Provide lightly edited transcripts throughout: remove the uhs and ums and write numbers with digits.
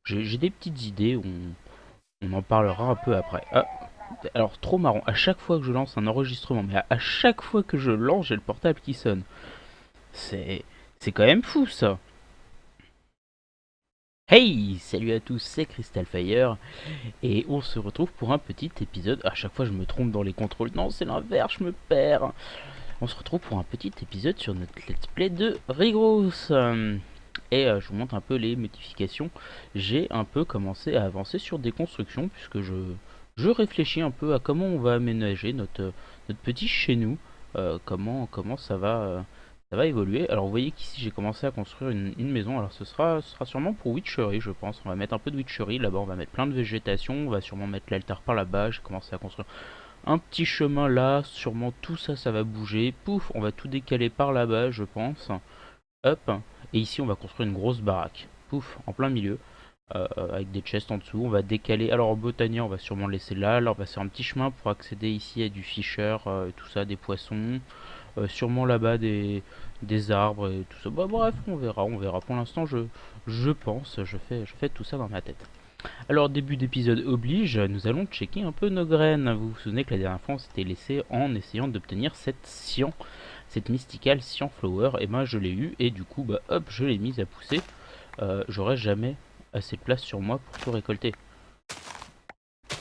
J'ai des petites idées, on en parlera un peu après. Ah, alors trop marrant, à chaque fois que je lance un enregistrement, mais à chaque fois que je lance, j'ai le portable qui sonne. C'est c'est quand même fou ça. Hey, salut à tous, c'est Crystal Fire et on se retrouve pour un petit épisode. À chaque fois je me trompe dans les contrôles. Non, c'est l'inverse, je me perds. On se retrouve pour un petit épisode sur notre let's play de Rigros. Je vous montre un peu les modifications. J'ai un peu commencé à avancer sur des constructions puisque je réfléchis un peu à comment on va aménager notre petit chez nous, comment ça va évoluer. Alors vous voyez qu'ici j'ai commencé à construire une maison. Alors ce sera sûrement pour Witchery, je pense. On va mettre un peu de Witchery. Là-bas on va mettre plein de végétation. On va sûrement mettre l'altar par là-bas. J'ai commencé à construire un petit chemin là, sûrement tout ça, ça va bouger. Pouf, on va tout décaler par là-bas, je pense. Hop. Et ici, on va construire une grosse baraque. Pouf, en plein milieu. Avec des chests en dessous. On va décaler. Alors, en botania, on va sûrement le laisser là. Là, on va faire un petit chemin pour accéder ici à du fisher, tout ça, des poissons. Sûrement là-bas des arbres et tout ça. Bah, bref, on verra, on verra. Pour l'instant, je pense, je fais tout ça dans ma tête. Alors, début d'épisode oblige, nous allons checker un peu nos graines. Vous vous souvenez que la dernière fois, on s'était laissé en essayant d'obtenir cette mystical cyan flower. Et ben, je l'ai eu, et du coup, bah hop, je l'ai mise à pousser. J'aurai jamais assez de place sur moi pour tout récolter.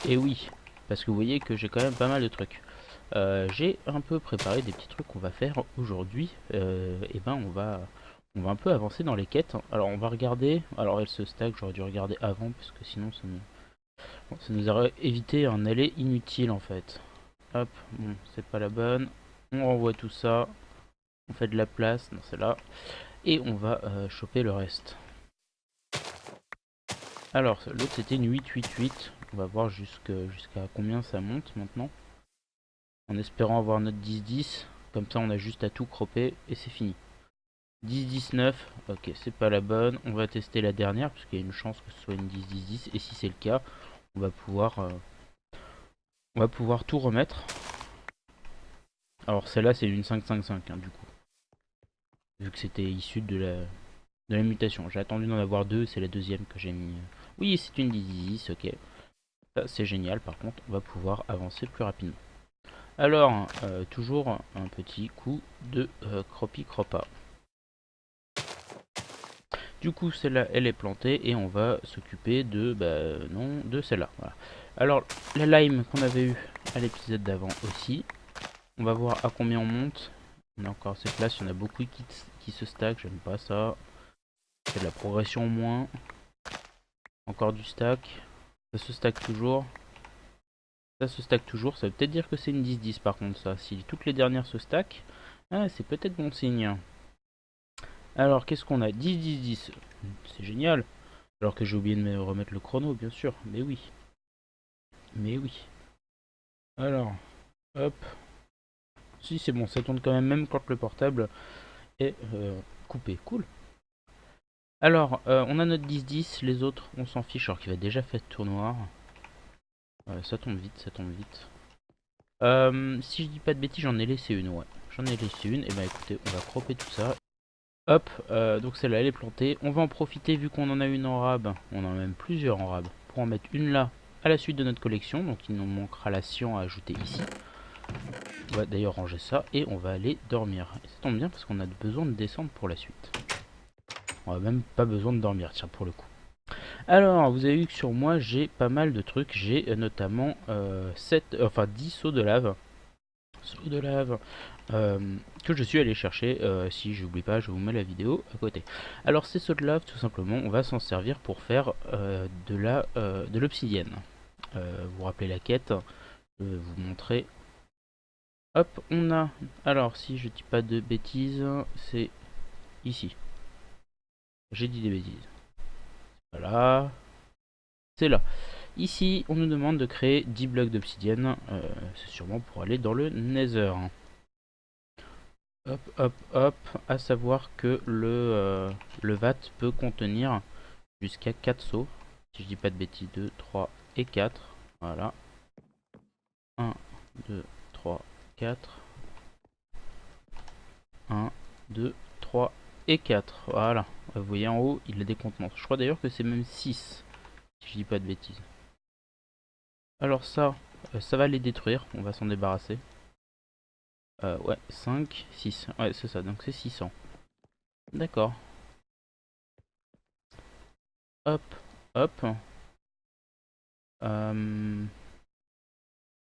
Et oui, parce que vous voyez que j'ai quand même pas mal de trucs. J'ai un peu préparé des petits trucs qu'on va faire aujourd'hui. Et ben, on va un peu avancer dans les quêtes. Alors, on va regarder. Alors, elle se stack, j'aurais dû regarder avant, parce que sinon, ça nous aurait évité un aller inutile en fait. Hop, bon, c'est pas la bonne. On renvoie tout ça. On fait de la place dans celle-là. Et on va choper le reste. Alors, l'autre c'était une 888. On va voir jusqu'à combien ça monte maintenant. En espérant avoir notre 10-10. Comme ça, on a juste à tout cropper et c'est fini. 10-19. Ok, c'est pas la bonne. On va tester la dernière, parce qu'il y a une chance que ce soit une 10-10-10. Et si c'est le cas, on va pouvoir tout remettre. Alors celle-là c'est une 5-5-5 hein, du coup. Vu que c'était issu de la mutation. J'ai attendu d'en avoir deux, c'est la deuxième que j'ai mis. Oui, c'est une 10, ok. Ça c'est génial, par contre on va pouvoir avancer plus rapidement. Alors, toujours un petit coup de cropi cropa. Du coup celle-là elle est plantée et on va s'occuper de, non, de celle-là. Voilà. Alors la lime qu'on avait eu à l'épisode d'avant aussi. On va voir à combien on monte. On a encore assez de place, il y en a beaucoup qui se stack, j'aime pas ça. C'est de la progression en moins. Encore du stack. Ça se stack toujours. Ça se stack toujours, ça veut peut-être dire que c'est une 10-10 par contre ça. Si toutes les dernières se stack, ah, c'est peut-être bon signe. Alors qu'est-ce qu'on a? 10-10-10. C'est génial. Alors que j'ai oublié de me remettre le chrono bien sûr. Mais oui. Mais oui. Alors, hop. Si c'est bon, ça tourne quand même quand le portable est coupé. Cool. Alors, on a notre 10-10, les autres, on s'en fiche, alors qu'il va déjà faire tour noir. Ça tombe vite, ça tombe vite. Si je dis pas de bêtises, j'en ai laissé une, ouais. J'en ai laissé une, et bah écoutez, on va cropper tout ça. Hop, donc celle-là, elle est plantée. On va en profiter, vu qu'on en a une en rab, on en a même plusieurs en rab, pour en mettre une là, à la suite de notre collection. Donc il nous manquera la cyan à ajouter ici. On va d'ailleurs ranger ça, et on va aller dormir. Et ça tombe bien, parce qu'on a besoin de descendre pour la suite. On a même pas besoin de dormir, tiens, pour le coup. Alors, vous avez vu que sur moi, j'ai pas mal de trucs. J'ai notamment 10 seaux de lave. Seaux de lave que je suis allé chercher. Si j'oublie pas, je vous mets la vidéo à côté. Alors, ces seaux de lave, tout simplement, on va s'en servir pour faire de l'obsidienne. Vous vous rappelez la quête. Je vais vous montrer. Hop, on a... Alors, si je dis pas de bêtises, c'est ici. J'ai dit des bêtises. Voilà. C'est là. Ici, on nous demande de créer 10 blocs d'obsidienne. C'est sûrement pour aller dans le Nether. Hop, hop, hop. À savoir que le vat peut contenir jusqu'à 4 seaux. Si je dis pas de bêtises, 2, 3 et 4. Voilà. 1, 2, 3, 4. 1, 2, 3 et 4. Voilà. Vous voyez en haut, il a des contenants. Je crois d'ailleurs que c'est même 6. Si je dis pas de bêtises. Alors ça, ça va les détruire. On va s'en débarrasser. Ouais, 5, 6. Ouais, c'est ça. Donc c'est 600. D'accord. Hop, hop.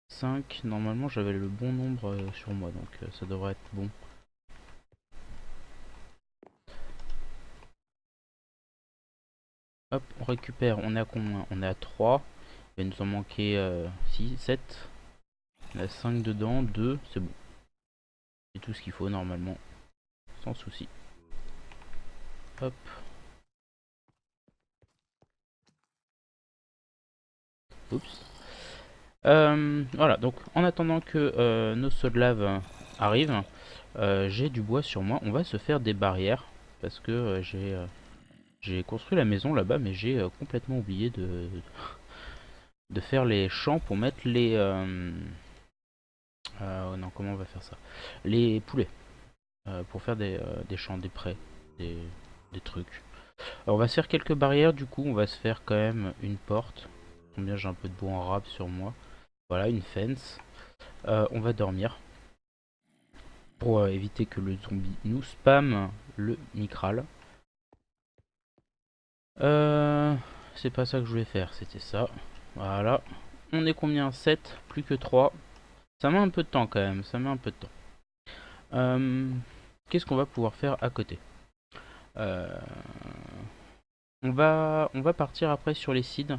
5. Normalement, j'avais le bon nombre sur moi. Donc ça devrait être bon. Hop, on récupère. On est à combien? On est à 3. Il va nous en manquer 6, 7. On a 5 dedans. 2, c'est bon. C'est tout ce qu'il faut normalement. Sans souci. Hop. Oups. Voilà, donc en attendant que nos sauts de lave arrivent, j'ai du bois sur moi. On va se faire des barrières parce que j'ai construit la maison là-bas, mais j'ai complètement oublié de faire les champs pour mettre les... oh non, comment on va faire ça? Les poulets, pour faire des champs, des prés, des trucs. Alors, on va se faire quelques barrières, du coup on va se faire quand même une porte. Combien j'ai un peu de bois en rab sur moi. Voilà, une fence. On va dormir pour éviter que le zombie nous spamme le micral. C'est pas ça que je voulais faire, c'était ça. Voilà. On est combien? 7, plus que 3. Ça met un peu de temps quand même, ça met un peu de temps. Qu'est-ce qu'on va pouvoir faire à côté? On va partir après sur les seeds.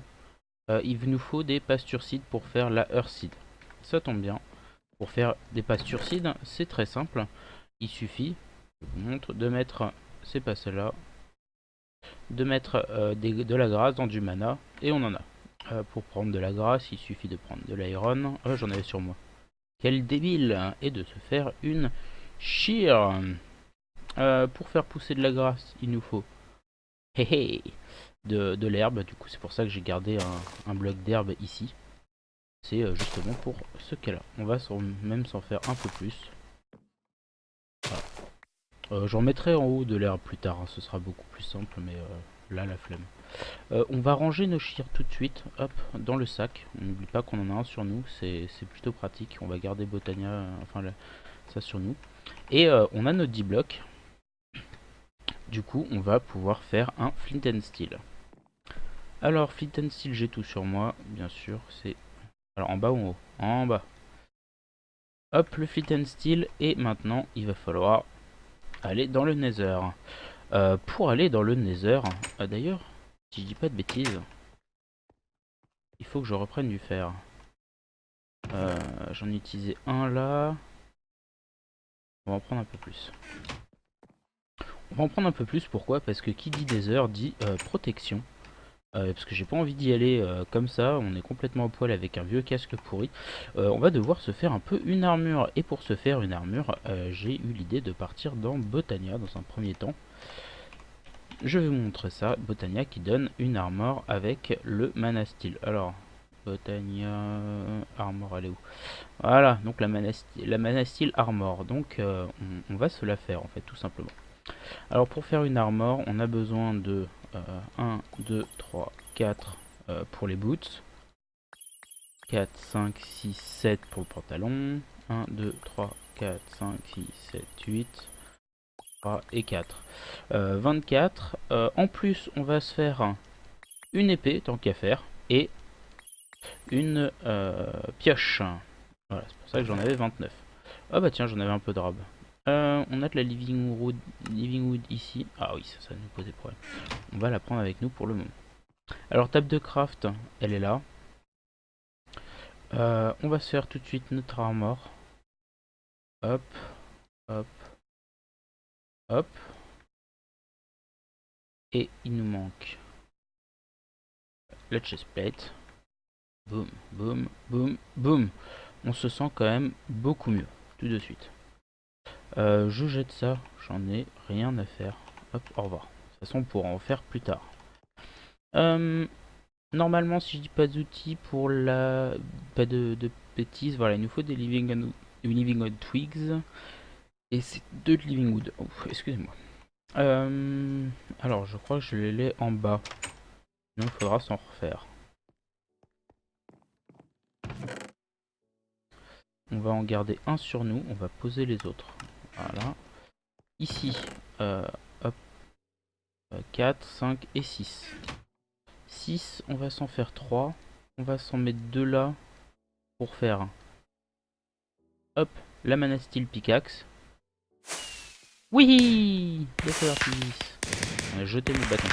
Il nous faut des pasturcides pour faire la earthseed. Ça tombe bien. Pour faire des pasturcides, c'est très simple. Il suffit, je vous montre, de mettre, c'est pas celle-là, de mettre de la grasse dans du mana, et on en a. Pour prendre de la grasse, il suffit de prendre de l'iron. J'en avais sur moi. Quel débile! Et de se faire une shear. Pour faire pousser de la grasse, il nous faut de l'herbe. Du coup, c'est pour ça que j'ai gardé un bloc d'herbe ici. C'est justement pour ce cas-là. On va même s'en faire un peu plus. Voilà. J'en mettrai en haut de l'herbe plus tard, hein, ce sera beaucoup plus simple, mais là, la flemme. On va ranger nos shears tout de suite, hop, dans le sac. On n'oublie pas qu'on en a un sur nous, c'est plutôt pratique. On va garder Botania, enfin ça sur nous. Et on a nos 10 blocs. Du coup, on va pouvoir faire un flint and steel. Alors, flint and steel, j'ai tout sur moi, bien sûr. C'est alors en bas ou en haut? En bas. Hop, le flint and steel. Et maintenant, il va falloir aller dans le nether. Pour aller dans le nether, d'ailleurs, si je dis pas de bêtises, il faut que je reprenne du fer. J'en ai utilisé un là. On va en prendre un peu plus. On va en prendre un peu plus, pourquoi? Parce que qui dit nether dit protection. Parce que j'ai pas envie d'y aller comme ça, on est complètement au poil avec un vieux casque pourri. On va devoir se faire un peu une armure. Et pour se faire une armure, j'ai eu l'idée de partir dans Botania dans un premier temps. Je vais vous montrer ça, Botania qui donne une armure avec le mana steel. Alors, Botania armor, elle est où? Voilà, donc la mana steel armor. Donc on va se la faire en fait, tout simplement. Alors pour faire une armor, on a besoin de 1, 2, 3, 4 pour les boots. 4, 5, 6, 7 pour le pantalon. 1, 2, 3, 4, 5, 6, 7, 8. 3 et 4. 24. En plus, on va se faire une épée, tant qu'à faire, et une pioche. Voilà, c'est pour ça que j'en avais 29. Ah bah tiens, j'en avais un peu de robe. On a de la living wood ici. Ah oui, ça nous posait problème. On va la prendre avec nous pour le moment. Alors, table de craft, elle est là. On va se faire tout de suite notre armor. Hop, hop, hop. Et il nous manque le chestplate. Boum, boum, boum, boum. On se sent quand même beaucoup mieux, tout de suite. Je jette ça, j'en ai rien à faire. Hop, au revoir. De toute façon, on pourra en faire plus tard. Normalement, si je dis pas d'outils pour la... pas de bêtises, voilà, il nous faut des living wood twigs. Et c'est 2 de living wood. Oh, excusez-moi. Alors, je crois que je les en bas. il faudra s'en refaire. On va en garder un sur nous, on va poser les autres. Voilà. Ici, hop, 4, 5 et 6. 6, on va s'en faire 3. On va s'en mettre 2 là pour faire, hop, la mana steel pickaxe. Oui, le feu d'artifice. On a jeté le bâton.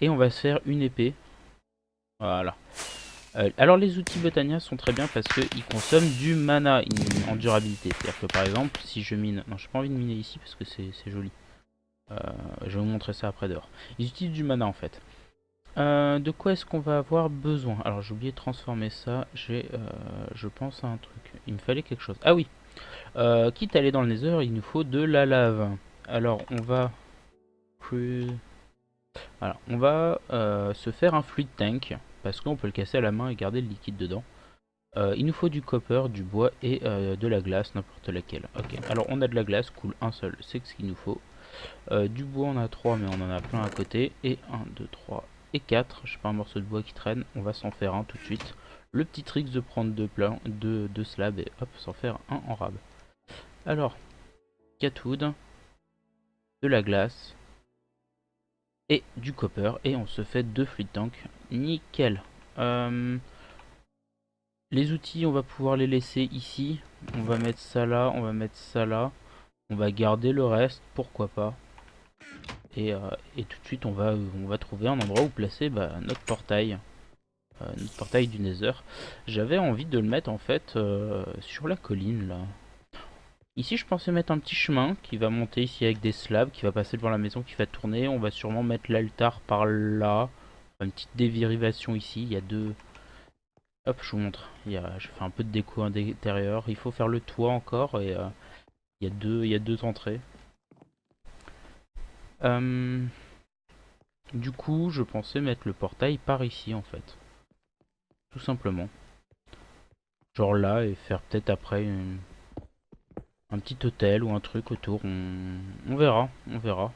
Et on va se faire une épée. Voilà. Alors les outils Botania sont très bien parce qu'ils consomment du mana en durabilité. C'est-à-dire que par exemple, si je mine... Non, j'ai pas envie de miner ici parce que c'est joli. Je vais vous montrer ça après dehors. Ils utilisent du mana en fait. De quoi est-ce qu'on va avoir besoin? Alors j'ai oublié de transformer ça. Je pense à un truc. Il me fallait quelque chose. Ah oui. Quitte à aller dans le Nether, il nous faut de la lave. Alors on va... Alors, on va se faire un fluid tank, parce qu'on peut le casser à la main et garder le liquide dedans. Il nous faut du copper, du bois et de la glace, n'importe laquelle. Ok, alors on a de la glace, cool, un seul, c'est ce qu'il nous faut. Du bois, on a 3, mais on en a plein à côté. Et 1, 2, 3 et 4. Je sais pas, un morceau de bois qui traîne, on va s'en faire un tout de suite. Le petit trick de prendre deux slabs et hop, s'en faire un en rab. Alors, catwood, de la glace et du copper, et on se fait 2 fluid tanks. Nickel. Les outils, on va pouvoir les laisser ici. On va mettre ça là, on va mettre ça là. On va garder le reste, pourquoi pas. Et tout de suite, on va trouver un endroit où placer notre portail. Notre portail du Nether. J'avais envie de le mettre en fait sur la colline là. Ici, je pensais mettre un petit chemin qui va monter ici avec des slabs, qui va passer devant la maison, qui va tourner. On va sûrement mettre l'altar par là. Une petite dérivation ici. Il y a deux... Hop, je vous montre. Je fais un peu de déco intérieur. Il faut faire le toit encore et il y a deux entrées. Du coup, je pensais mettre le portail par ici en fait. Tout simplement. Genre là et faire peut-être après un petit hôtel ou un truc autour. On verra, on verra.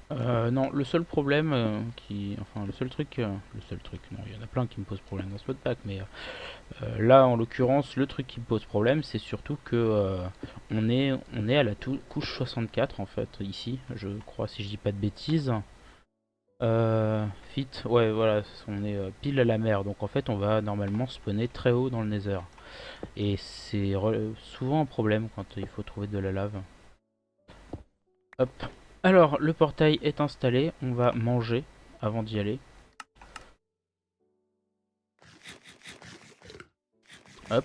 Non, le seul problème enfin le seul truc, non, il y en a plein qui me posent problème dans ce modpack, mais là en l'occurrence, le truc qui me pose problème, c'est surtout que on est à la couche 64 en fait, ici, je crois, si je dis pas de bêtises. Fit, ouais, voilà, on est pile à la mer, donc en fait on va normalement spawner très haut dans le Nether. Et c'est souvent un problème quand il faut trouver de la lave. Hop. Alors, le portail est installé. On va manger avant d'y aller. Hop.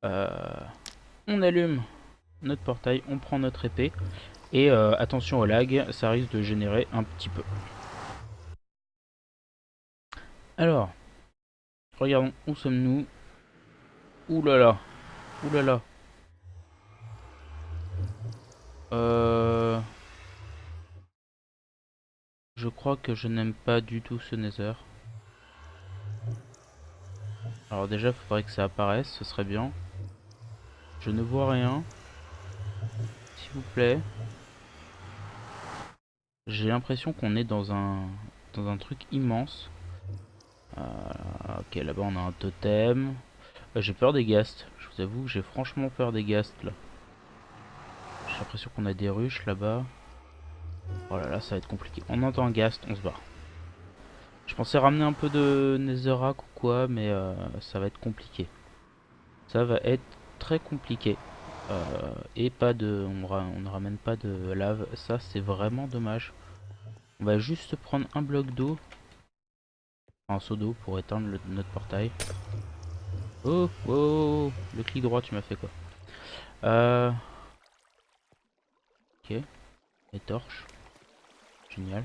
On allume notre portail, on prend notre épée. Et attention au lag, ça risque de générer un petit peu. Alors, regardons, où sommes-nous? Ouh là là. Ouh là là. Je crois que je n'aime pas du tout ce Nether. Alors déjà, il faudrait que ça apparaisse, ce serait bien. Je ne vois rien. S'il vous plaît. J'ai l'impression qu'on est dans un truc immense. Ok, là-bas on a un totem. J'ai peur des ghasts. Je vous avoue, j'ai franchement peur des ghasts là. J'ai l'impression qu'on a des ruches là-bas. Oh là là, ça va être compliqué. On entend un ghast, on se barre. Je pensais ramener un peu de netherrack ou quoi, mais ça va être compliqué. Ça va être très compliqué. Et pas de, on ne ramène pas de lave. Ça, c'est vraiment dommage. On va juste prendre un bloc d'eau. Un seau d'eau pour éteindre notre portail. Oh, oh, oh, le clic droit, tu m'as fait quoi? Ok, les torches. Génial.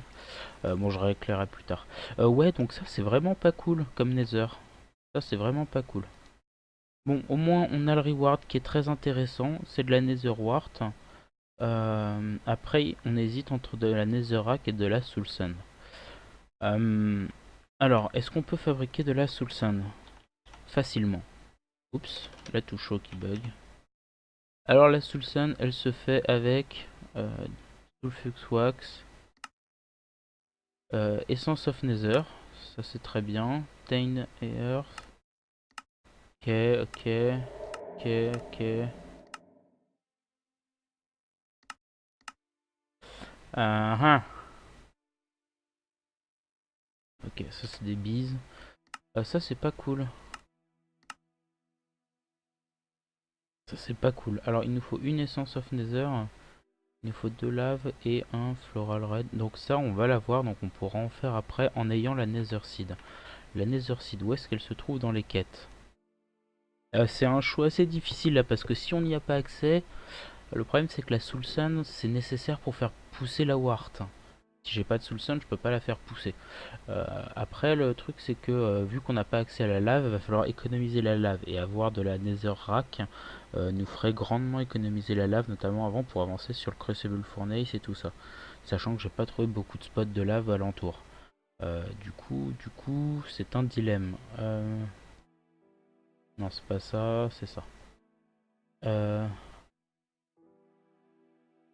Bon, je rééclairerai plus tard. Ouais, donc ça, c'est vraiment pas cool comme Nether. Ça, c'est vraiment pas cool. Bon, au moins, on a le reward qui est très intéressant. C'est de la Nether Wart. Après, on hésite entre de la Netherrack et de la Soul Sand. Alors, est-ce qu'on peut fabriquer de la Soul Sand facilement? Oups, la touche qui bug. Alors, la Soul Sand, elle se fait avec Soulfux Wax. Essence of Nether, ça c'est très bien. Tain et Earth. Ok, ok, ok, ok. Ah. Ok, ça c'est des bises. Ça c'est pas cool. Ça c'est pas cool. Alors il nous faut une essence of Nether. Il nous faut 2 laves et un floral red. Donc ça on va l'avoir. Donc on pourra en faire après en ayant la Nether Seed. La Nether Seed, où est-ce qu'elle se trouve dans les quêtes? C'est un choix assez difficile là parce que si on n'y a pas accès, le problème c'est que la Soul Sand c'est nécessaire pour faire pousser la wart. Si j'ai pas de Soul Sand, je peux pas la faire pousser. Après, le truc c'est que vu qu'on n'a pas accès à la lave, il va falloir économiser la lave. Et avoir de la Netherrack nous ferait grandement économiser la lave, notamment avant pour avancer sur le Crucible Furnace et tout ça. Sachant que j'ai pas trouvé beaucoup de spots de lave alentour. Du coup, c'est un dilemme. Non, c'est pas ça, c'est ça. Euh,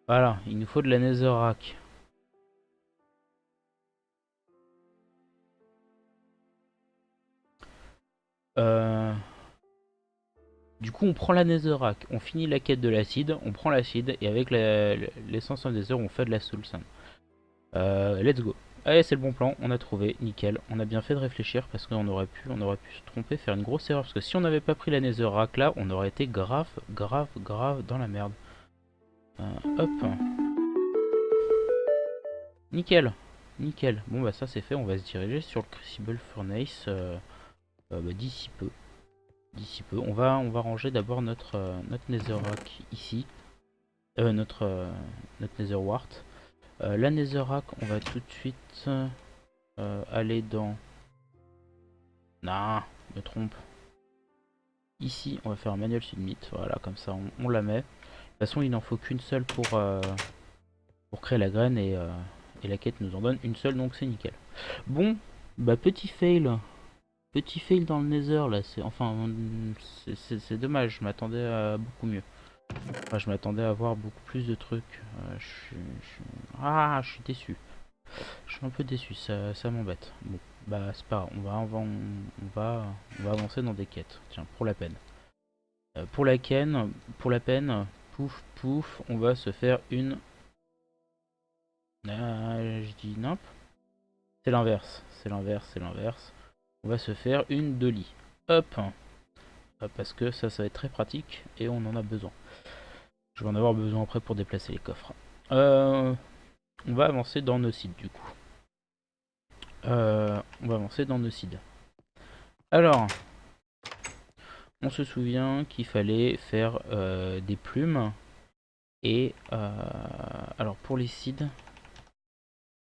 voilà, il nous faut de la Netherrack. Euh, Du coup, on prend la Netherrack, on finit la quête de l'acide, on prend l'acide et avec l'essence en Nether, on fait de la Soul Sand. Let's go. Allez, c'est le bon plan, on a trouvé, nickel. On a bien fait de réfléchir parce qu'on aurait pu se tromper, faire une grosse erreur. Parce que si on n'avait pas pris la Netherrack là, on aurait été grave, grave, grave dans la merde. Hop. Nickel. Nickel. Bon bah ça c'est fait, on va se diriger sur le Crucible Furnace d'ici peu. D'ici peu. On va ranger d'abord notre Netherrack ici. Notre Nether Wart. La Netherrack, on va tout de suite aller dans... Non, je me trompe. Ici, on va faire un manuel submit. Voilà, comme ça, on la met. De toute façon, il n'en faut qu'une seule pour créer la graine et la quête nous en donne une seule, donc c'est nickel. Bon, bah petit fail. Petit fail dans le Nether là. Enfin, c'est dommage. Je m'attendais à beaucoup mieux. Enfin, je m'attendais à avoir beaucoup plus de trucs. Je suis déçu. Je suis un peu déçu, ça m'embête. Bon, bah c'est pas grave, on va avancer dans des quêtes. Tiens, pour la peine. Pour la peine, pouf pouf, on va se faire une... je dis nimp. C'est l'inverse, c'est l'inverse, c'est l'inverse. On va se faire une dolly. Hop. Parce que ça va être très pratique et on en a besoin. Je vais en avoir besoin après pour déplacer les coffres. On va avancer dans nos sites du coup. On va avancer dans nos sites. Alors, on se souvient qu'il fallait faire des plumes. Et alors pour les seeds,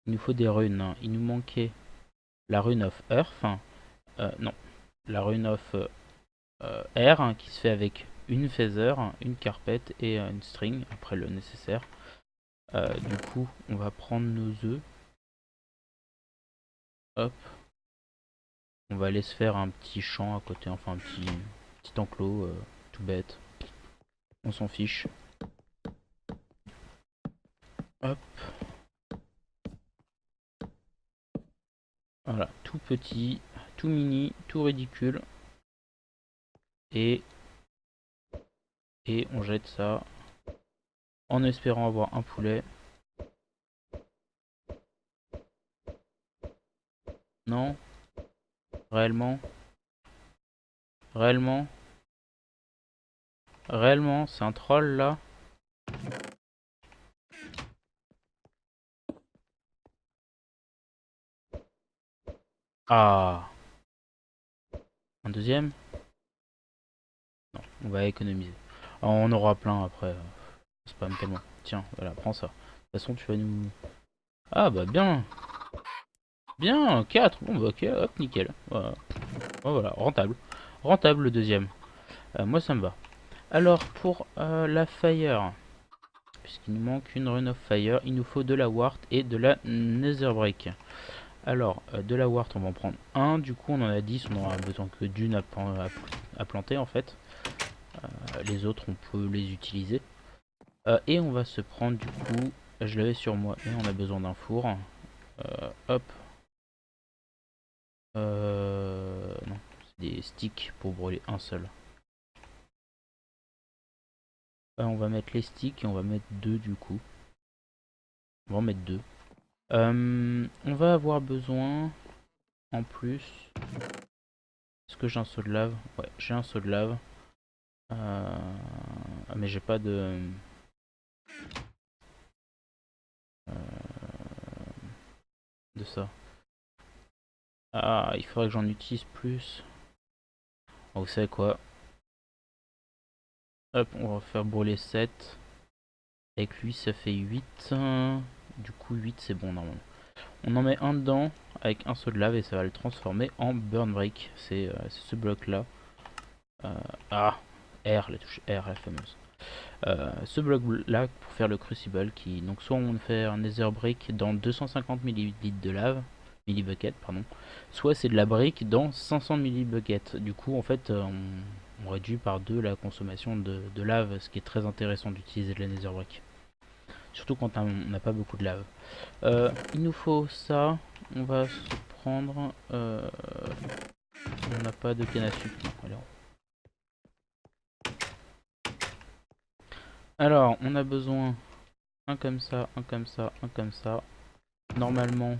il nous faut des runes. Il nous manquait la rune of Earth. Non, la rune of Air qui se fait avec une feather, une carpet et une string, après le nécessaire. Du coup, on va prendre nos œufs. Hop. On va aller se faire un petit champ à côté, enfin un petit enclos tout bête. On s'en fiche. Hop. Voilà, tout petit, tout mini, tout ridicule. Et on jette ça en espérant avoir un poulet. Non, réellement, réellement, réellement, c'est un troll là. Ah, un deuxième? Non, on va économiser. Ah, on aura plein après. Spam tellement. Tiens, voilà, prends ça. De toute façon, tu vas nous... Ah bah bien. Bien, 4. Bon bah ok, hop, nickel. Voilà, voilà, rentable. Rentable le deuxième. Moi ça me va. Alors pour la fire, puisqu'il nous manque une rune of fire, il nous faut de la wart et de la nether brick. Alors de la wart on va en prendre un, du coup on en a 10, on n'aura besoin que d'une à planter en fait. Les autres on peut les utiliser. Et on va se prendre du coup, je l'avais sur moi et on a besoin d'un four. Hop. Non, c'est des sticks pour brûler un seul. On va mettre les sticks et on va mettre deux du coup. On va en mettre deux. On va avoir besoin en plus. Est-ce que j'ai un seau de lave? Ouais, j'ai un seau de lave. Mais j'ai pas de ça. Ah, il faudrait que j'en utilise plus. Oh, vous savez quoi? Hop, on va faire brûler 7. Avec lui, ça fait 8. Du coup, 8, c'est bon normalement. On en met un dedans avec un seau de lave et ça va le transformer en burn brick. C'est ce bloc là. Ah, R, la touche R, la fameuse. Ce bloc là pour faire le crucible qui, donc soit on fait un nether brick dans 250 ml de lave, millibucket pardon, soit c'est de la brique dans 500 millibuckets. Du coup en fait on réduit par 2 la consommation de lave, ce qui est très intéressant d'utiliser de la nether brick. Surtout quand on n'a pas beaucoup de lave. Il nous faut ça. On va se prendre. On n'a pas de canne à sucre. Non, alors, on a besoin un comme ça, un comme ça, un comme ça. Normalement,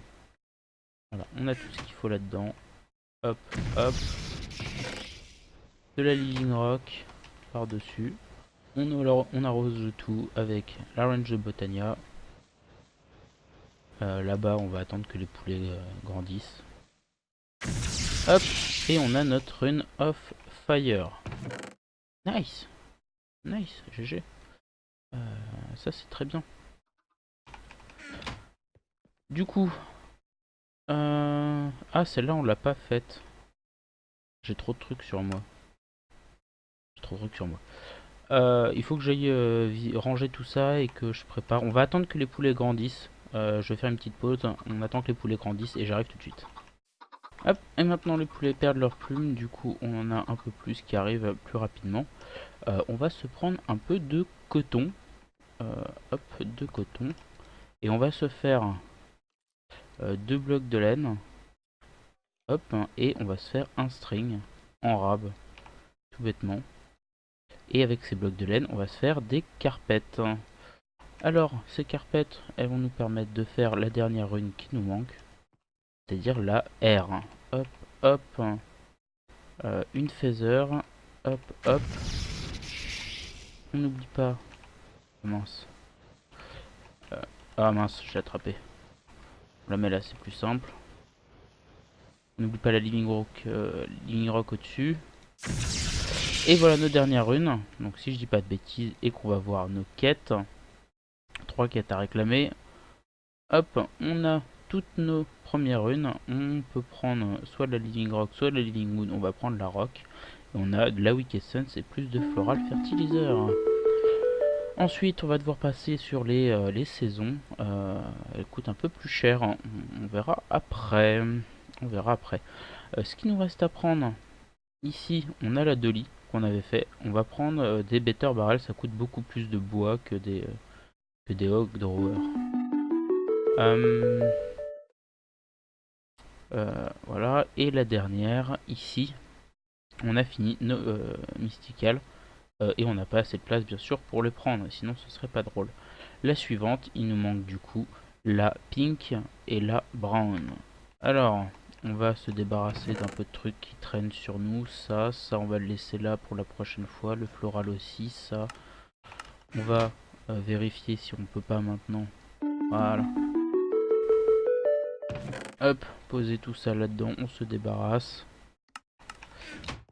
voilà, on a tout ce qu'il faut là-dedans. Hop, hop. De la living rock par-dessus. On arrose le tout avec la range de Botania. Là-bas, on va attendre que les poulets grandissent. Hop, et on a notre rune of fire. Nice, nice, GG. Ça c'est très bien. Du coup, ah celle-là on l'a pas faite. J'ai trop de trucs sur moi. J'ai trop de trucs sur moi. Il faut que j'aille ranger tout ça et que je prépare. On va attendre que les poulets grandissent. Je vais faire une petite pause. On attend que les poulets grandissent et j'arrive tout de suite. Hop, et maintenant les poulets perdent leurs plumes. Du coup, on en a un peu plus qui arrive plus rapidement. On va se prendre un peu de coton. Hop, de coton. Et on va se faire 2 blocs de laine. Hop, et on va se faire un string en rab, tout bêtement. Et avec ces blocs de laine, on va se faire des carpettes. Alors, ces carpettes, elles vont nous permettre de faire la dernière rune qui nous manque, c'est-à-dire la R. Hop, hop, une feather, hop, hop. On n'oublie pas. Mince. Ah mince, j'ai attrapé. On la met là, c'est plus simple. On n'oublie pas la living rock au-dessus. Et voilà nos dernières runes. Donc si je dis pas de bêtises et qu'on va voir nos quêtes. 3 quêtes à réclamer. Hop, on a toutes nos premières runes. On peut prendre soit de la living rock, soit de la living moon. On va prendre la rock. Et on a de la wicked essence et plus de floral fertilizer. Ensuite, on va devoir passer sur les saisons. Elles coûtent un peu plus cher. On verra après. On verra après. Ce qui nous reste à prendre, ici, on a la dolly qu'on avait fait. On va prendre des better barrels. Ça coûte beaucoup plus de bois que des hog drawers. Voilà. Et la dernière, ici, on a fini nos mystical. Et on n'a pas assez de place, bien sûr, pour les prendre. Sinon, ce serait pas drôle. La suivante, il nous manque du coup la pink et la brown. Alors, on va se débarrasser d'un peu de trucs qui traînent sur nous. Ça on va le laisser là pour la prochaine fois. Le floral aussi, ça. On va vérifier si on peut pas maintenant. Voilà. Hop, poser tout ça là-dedans. On se débarrasse.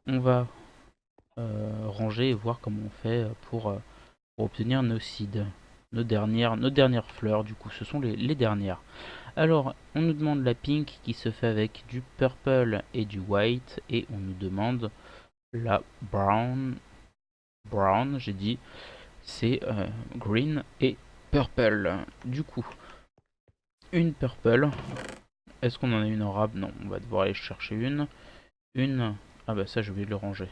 On va ranger et voir comment on fait pour obtenir nos seeds. Nos dernières fleurs, du coup, ce sont les dernières. Alors, on nous demande la pink qui se fait avec du purple et du white. Et on nous demande la brown. Brown, j'ai dit. C'est green et purple. Du coup, une purple. Est-ce qu'on en a une en rab? Non, on va devoir aller chercher une. Ah bah ça, j'ai oublié de le ranger.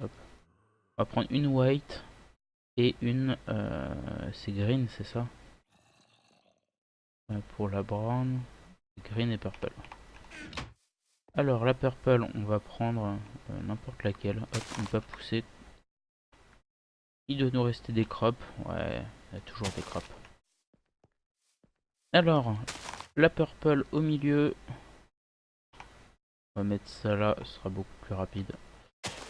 Hop. On va prendre une white et une... c'est green, c'est ça? Pour la brown. green et purple. Alors la purple, on va prendre n'importe laquelle. Hop, on peut pousser. Il doit nous rester des crops. Ouais, il y a toujours des crops. Alors, la purple au milieu. On va mettre ça là, ce sera beaucoup plus rapide.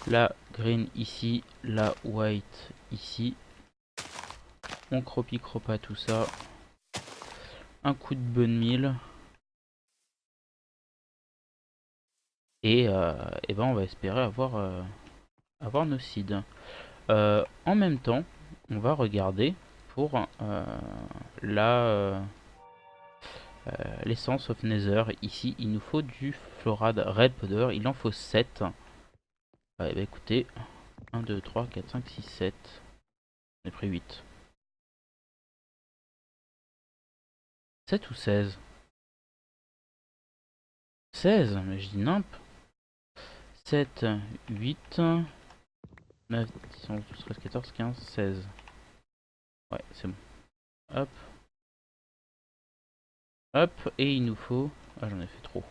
La green ici, la white ici. On cropa tout ça. Un coup de bonne mille. Et ben on va espérer avoir nos seeds. En même temps, on va regarder pour l'essence of Nether. Ici, il nous faut du Florade Red Powder. Il en faut 7. Bah écoutez, 1, 2, 3, 4, 5, 6, 7. On a pris 8. 7 ou 16? 16, mais je dis nimp. 7, 8, 9, 10, 11, 12, 13, 14, 15, 16. Ouais, c'est bon. Hop. Hop, et il nous faut... Ah, j'en ai fait trop.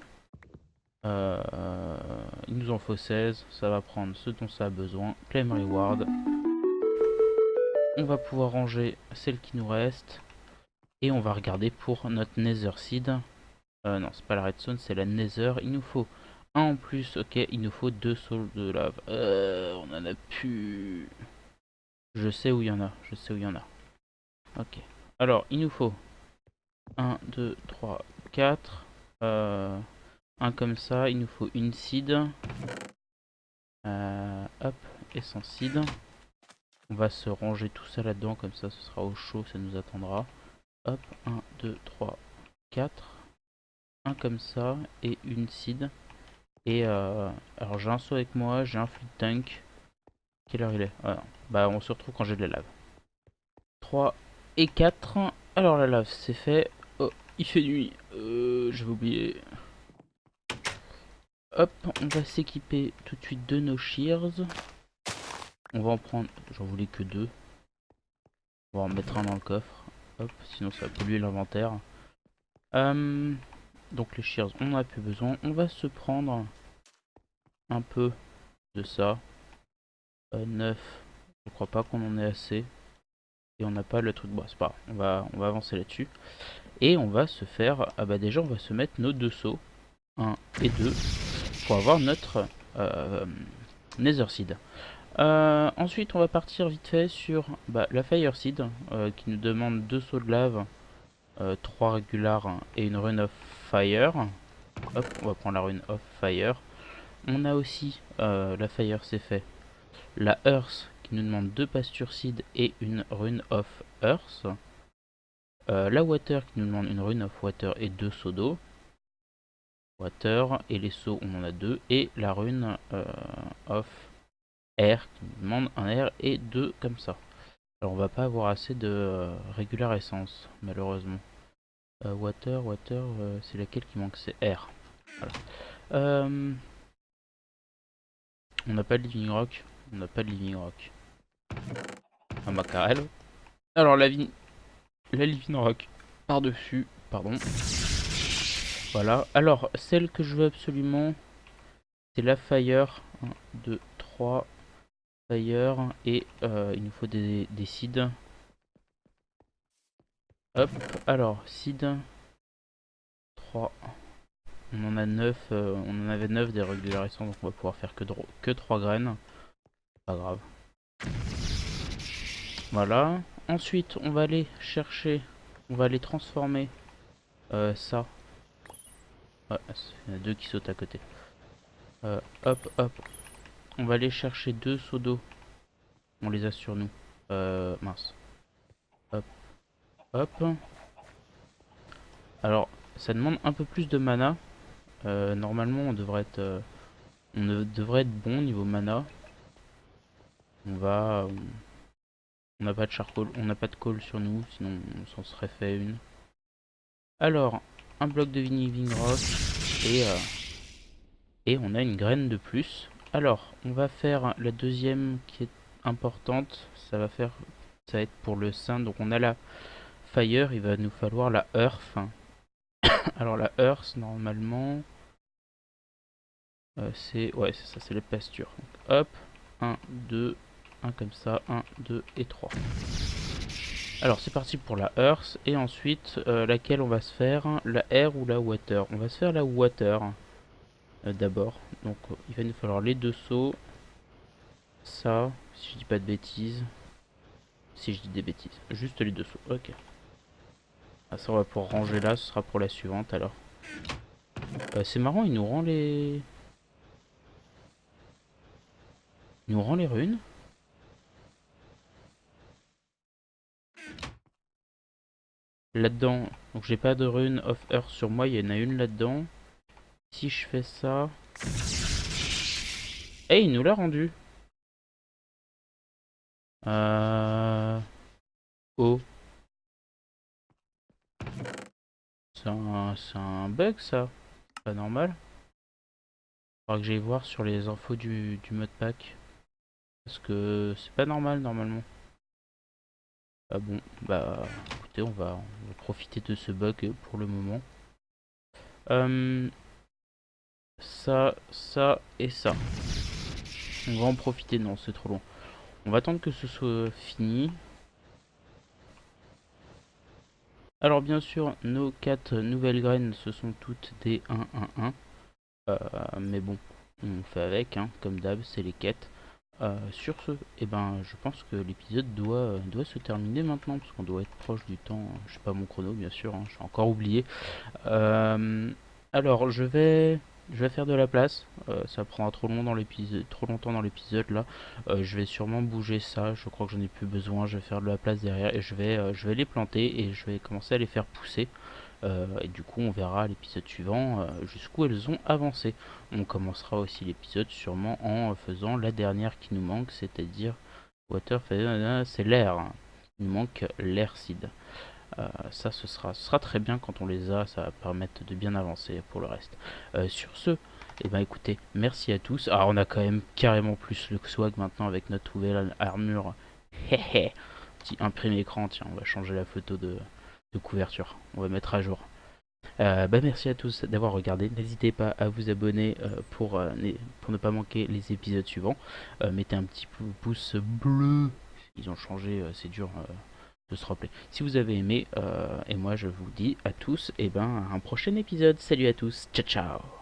Il nous en faut 16. Ça va prendre ce dont ça a besoin. Claim Reward. On va pouvoir ranger celle qui nous reste. Et on va regarder pour notre Nether Seed. Non, c'est pas la Redstone, c'est la Nether. Il nous faut un en plus. Ok, il nous faut 2 saules de lave. On en a plus. Je sais où il y en a. Je sais où il y en a. Ok. Alors, il nous faut 1, 2, 3, 4. Un comme ça. Il nous faut une seed. Hop, et sans seed. On va se ranger tout ça là-dedans. Comme ça, ce sera au chaud. Ça nous attendra. Hop, 1, 2, 3, 4. Un comme ça. Et une seed. Et alors j'ai un seau avec moi, j'ai un flip tank. Quelle heure il est? Ah, bah on se retrouve quand j'ai de la lave. 3 et 4. Alors la lave c'est fait. Oh, il fait nuit. J'avais oublié. Hop, on va s'équiper tout de suite de nos shears. On va en prendre, j'en voulais que 2. On va en mettre un dans le coffre. Hop, sinon ça va polluer l'inventaire. Donc les shears on en a plus besoin. On va se prendre un peu de ça. 9. Je crois pas qu'on en ait assez. Et on n'a pas le truc. Bon, c'est pas grave. On va avancer là-dessus. Et on va se faire. Ah bah déjà, on va se mettre nos 2 sauts. 1 et 2. Pour avoir notre Nether Seed. Ensuite, on va partir vite fait sur la Fire Seed. Qui nous demande 2 sauts de lave. 3 régulars et une rune of fire. Hop, on va prendre la rune of fire. On a aussi la Fire, c'est fait. La Earth qui nous demande 2 pasture seed et une rune of earth. La water qui nous demande une rune of water et 2 seaux d'eau. Water et les seaux on en a 2. Et la rune of air qui nous demande un air et 2 comme ça. Alors on va pas avoir assez de régular essence malheureusement. Water, c'est laquelle qui manque? C'est air. Voilà. On n'a pas de living rock. On n'a pas de living rock. Un macarel. Alors la living rock par-dessus, pardon. Voilà. Alors, celle que je veux absolument, c'est la fire. 1, 2, 3. Fire. Et il nous faut des seeds. Hop. Alors, seed. 3. On en a 9. On en avait 9 des régularisations, donc on va pouvoir faire que 3 graines. Pas grave. Voilà. Ensuite, on va aller chercher. On va aller transformer ça. Ouais, il y en a 2 qui sautent à côté. Hop, hop. On va aller chercher 2 seaux d'eau. On les a sur nous. Mince. Hop, hop. Alors, ça demande un peu plus de mana. Normalement, on devrait être bon niveau mana. On n'a pas de charcoal, on n'a pas de coal sur nous, sinon on s'en serait fait une. Alors, un bloc de viniving rock et on a une graine de plus. Alors, on va faire la deuxième qui est importante. Ça va être pour le sein. Donc on a la fire, il va nous falloir la earth. Alors la hearse, normalement, c'est... Ouais, c'est ça, c'est les pastures. Donc, hop, un 2 un comme ça, un 2 et 3. Alors c'est parti pour la hearse, et ensuite, laquelle on va se faire? La air ou la water? On va se faire la water, d'abord. Donc il va nous falloir les deux seaux. Ça, si je dis pas de bêtises. Si je dis des bêtises. Juste les deux seaux, ok. Ah, ça on va pouvoir ranger là, ce sera pour la suivante alors. C'est marrant, il nous rend les... Il nous rend les runes. Là-dedans, donc j'ai pas de rune of earth sur moi, il y en a une là-dedans. Si je fais ça... Eh, il nous l'a rendu. Oh, c'est un bug ça. Pas normal. Faudra que j'aille voir sur les infos du modpack. Parce que c'est pas normal normalement. Ah bon, bah écoutez, on va profiter de ce bug pour le moment. Euh, ça et ça. On va en profiter, non, c'est trop long. On va attendre que ce soit fini. Alors bien sûr, nos 4 nouvelles graines, ce sont toutes des 1-1-1. Mais bon, on fait avec, hein, comme d'hab, c'est les quêtes. Sur ce, eh ben, je pense que l'épisode doit se terminer maintenant, parce qu'on doit être proche du temps. Je sais pas mon chrono, bien sûr, hein, j'ai encore oublié. Euh, alors, je vais faire de la place. Ça prendra trop long dans l'épisode, trop longtemps dans l'épisode là. Je vais sûrement bouger ça. Je crois que j'en ai plus besoin. Je vais faire de la place derrière et je vais les planter et je vais commencer à les faire pousser. Et du coup, on verra l'épisode suivant jusqu'où elles ont avancé. On commencera aussi l'épisode sûrement en faisant la dernière qui nous manque, c'est-à-dire Water, c'est l'air. Il nous manque l'air seed. Ça, ce sera très bien quand on les a, ça va permettre de bien avancer pour le reste. Sur ce, eh ben écoutez, merci à tous. Alors on a quand même carrément plus le swag maintenant avec notre nouvelle armure. Petit imprimé écran, tiens, on va changer la photo de couverture, on va mettre à jour. Bah merci à tous d'avoir regardé, n'hésitez pas à vous abonner pour ne pas manquer les épisodes suivants. Mettez un petit pouce bleu, ils ont changé, c'est dur de se rappeler. Si vous avez aimé, et moi je vous dis à tous, et ben à un prochain épisode. Salut à tous, ciao ciao.